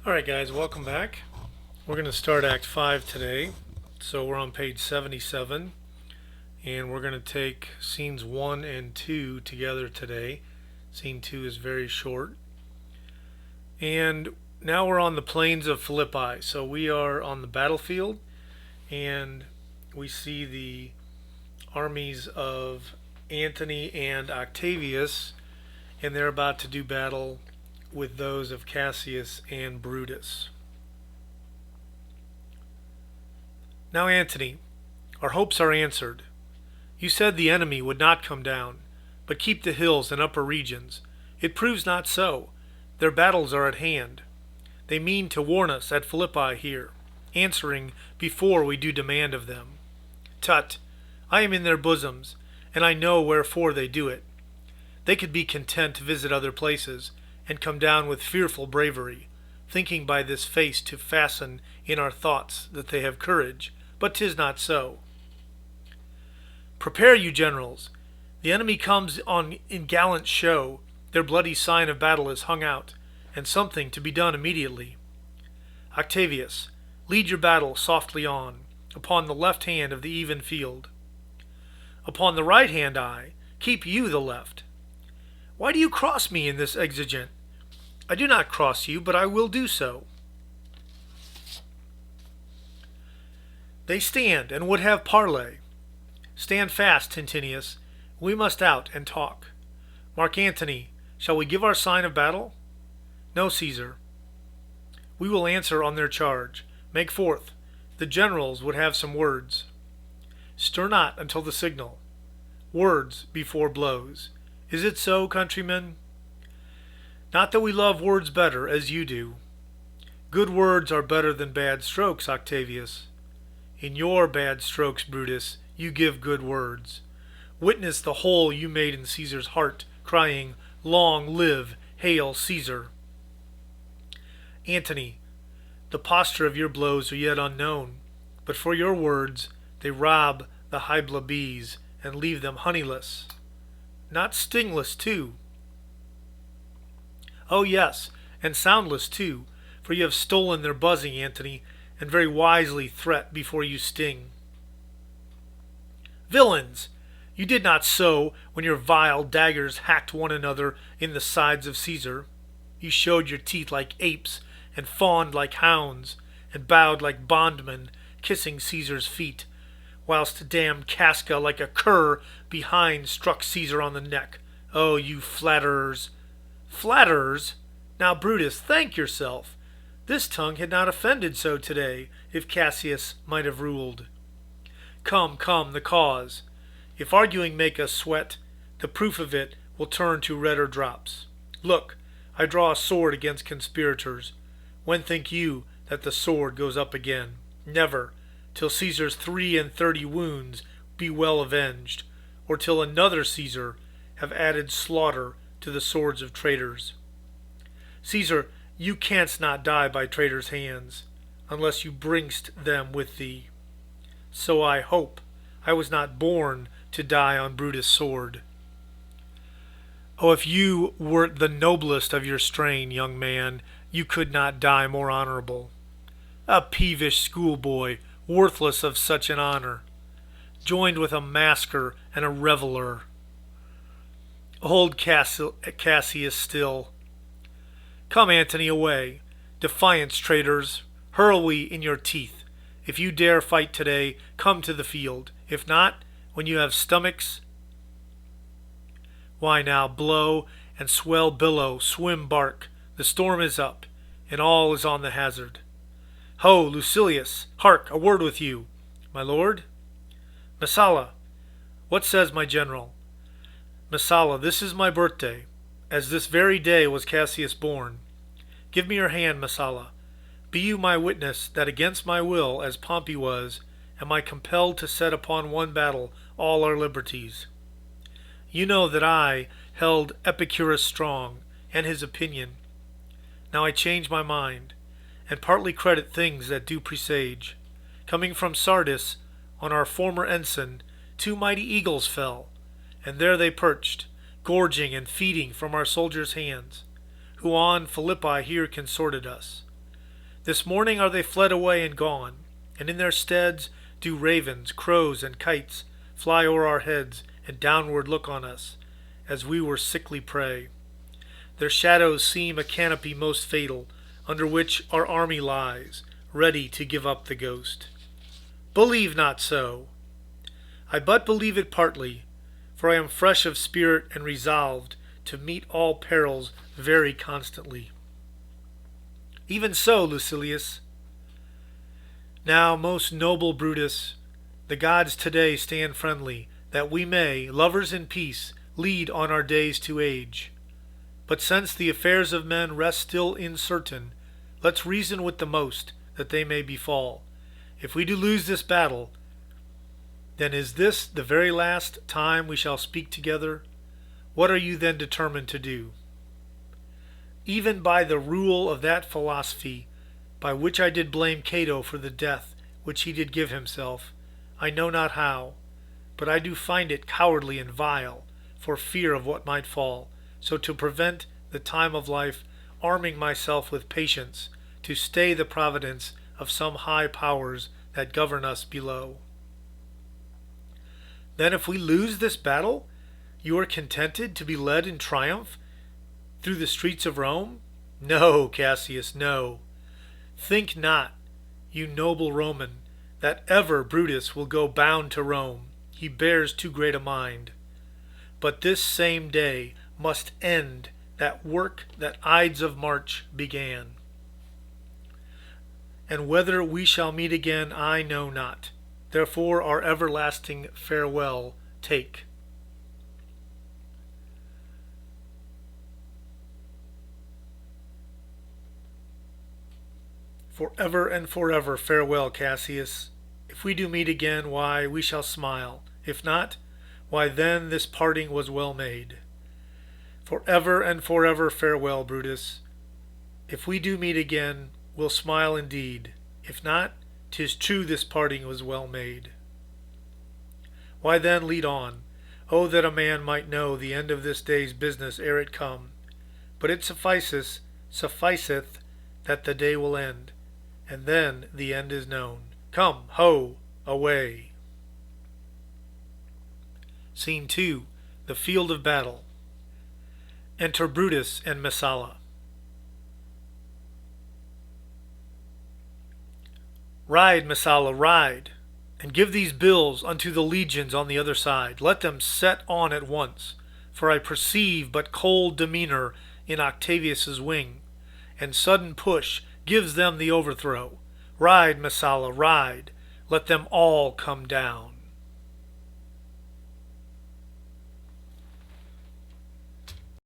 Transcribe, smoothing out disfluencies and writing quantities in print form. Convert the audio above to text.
Alright guys, welcome back. We're going to start Act 5 today. So we're on page 77 and we're going to take scenes 1 and 2 together today. Scene 2 is very short. And now we're on the plains of Philippi. So we are on the battlefield and we see the armies of Antony and Octavius, and they're about to do battle with those of Cassius and Brutus. Now, Antony, our hopes are answered. You said the enemy would not come down, but keep the hills and upper regions. It proves not so. Their battles are at hand. They mean to warn us at Philippi here, answering before we do demand of them. Tut, I am in their bosoms, and I know wherefore they do it. They could be content to visit other places, and come down with fearful bravery, thinking by this face to fasten in our thoughts that they have courage, but 'tis not so. Prepare you, generals. The enemy comes on in gallant show, their bloody sign of battle is hung out, and something to be done immediately. Octavius, lead your battle softly on, upon the left hand of the even field. Upon the right hand keep you the left. Why do you cross me in this exigent? I do not cross you, but I will do so. They stand and would have parley. Stand fast, Tintinius. We must out and talk. Mark Antony, shall we give our sign of battle? No, Caesar. We will answer on their charge. Make forth. The generals would have some words. Stir not until the signal. Words before blows. Is it so, countrymen? Not that we love words better, as you do. Good words are better than bad strokes, Octavius. In your bad strokes, Brutus, you give good words. Witness the hole you made in Caesar's heart, crying, Long live, hail Caesar. Antony, the posture of your blows are yet unknown, but for your words they rob the Hybla bees and leave them honeyless. Not stingless, too. Oh, yes, and soundless, too, for you have stolen their buzzing, Antony, and very wisely threat before you sting. Villains! You did not so when your vile daggers hacked one another in the sides of Caesar. You showed your teeth like apes, and fawned like hounds, and bowed like bondmen, kissing Caesar's feet, whilst damned Casca like a cur behind struck Caesar on the neck. Oh, you flatterers! Flatterers? Now, Brutus, thank yourself. This tongue had not offended so today, if Cassius might have ruled. Come, the cause. If arguing make us sweat, the proof of it will turn to redder drops. Look, I draw a sword against conspirators. When think you that the sword goes up again? Never, till Caesar's 33 wounds be well avenged, or till another Caesar have added slaughter to the swords of traitors. Caesar, you canst not die by traitors' hands, unless you bringst them with thee. So I hope I was not born to die on Brutus' sword. Oh, if you wert the noblest of your strain, young man, you could not die more honorable. A peevish schoolboy, worthless of such an honor, joined with a masker and a reveller. Hold Cassius still. Come, Antony, away. Defiance, traitors, hurl we in your teeth. If you dare fight today, come to the field. If not, when you have stomachs, why now, blow and swell billow, swim bark. The storm is up, and all is on the hazard. Ho, Lucilius, hark, a word with you. My lord? Messala, what says my general? Messala, this is my birthday, as this very day was Cassius born. Give me your hand, Messala. Be you my witness that against my will, as Pompey was, am I compelled to set upon one battle all our liberties. You know that I held Epicurus strong, and his opinion. Now I change my mind, and partly credit things that do presage. Coming from Sardis, on our former ensign, 2 mighty eagles fell, and there they perched, gorging and feeding from our soldiers' hands, who on Philippi here consorted us. This morning are they fled away and gone, and in their steads do ravens, crows, and kites fly o'er our heads and downward look on us, as we were sickly prey. Their shadows seem a canopy most fatal, under which our army lies, ready to give up the ghost. Believe not so. I but believe it partly, for I am fresh of spirit and resolved to meet all perils very constantly. Even so, Lucilius. Now, most noble Brutus, the gods today stand friendly, that we may, lovers in peace, lead on our days to age. But since the affairs of men rest still uncertain, let's reason with the most, that they may befall. If we do lose this battle, then is this the very last time we shall speak together? What are you then determined to do? Even by the rule of that philosophy, by which I did blame Cato for the death which he did give himself, I know not how, but I do find it cowardly and vile, for fear of what might fall, so to prevent the time of life, arming myself with patience, to stay the providence of some high powers that govern us below. Then if we lose this battle, you are contented to be led in triumph through the streets of Rome? No, Cassius, no. Think not, you noble Roman, that ever Brutus will go bound to Rome. He bears too great a mind. But this same day must end that work that Ides of March began. And whether we shall meet again, I know not. Therefore our everlasting farewell take. Forever and forever farewell, Cassius. If we do meet again, why, we shall smile. If not, why then this parting was well made. Forever and forever farewell, Brutus. If we do meet again, we'll smile indeed. If not, 'tis true this parting was well made. Why then lead on. Oh, that a man might know the end of this day's business ere it come. But it sufficeth that the day will end, and then the end is known. Come, ho, away. Scene 2. The field of battle. Enter Brutus and Messala. Ride, Messala, ride, and give these bills unto the legions on the other side. Let them set on at once, for I perceive but cold demeanor in Octavius's wing, and sudden push gives them the overthrow. Ride, Messala, ride, let them all come down.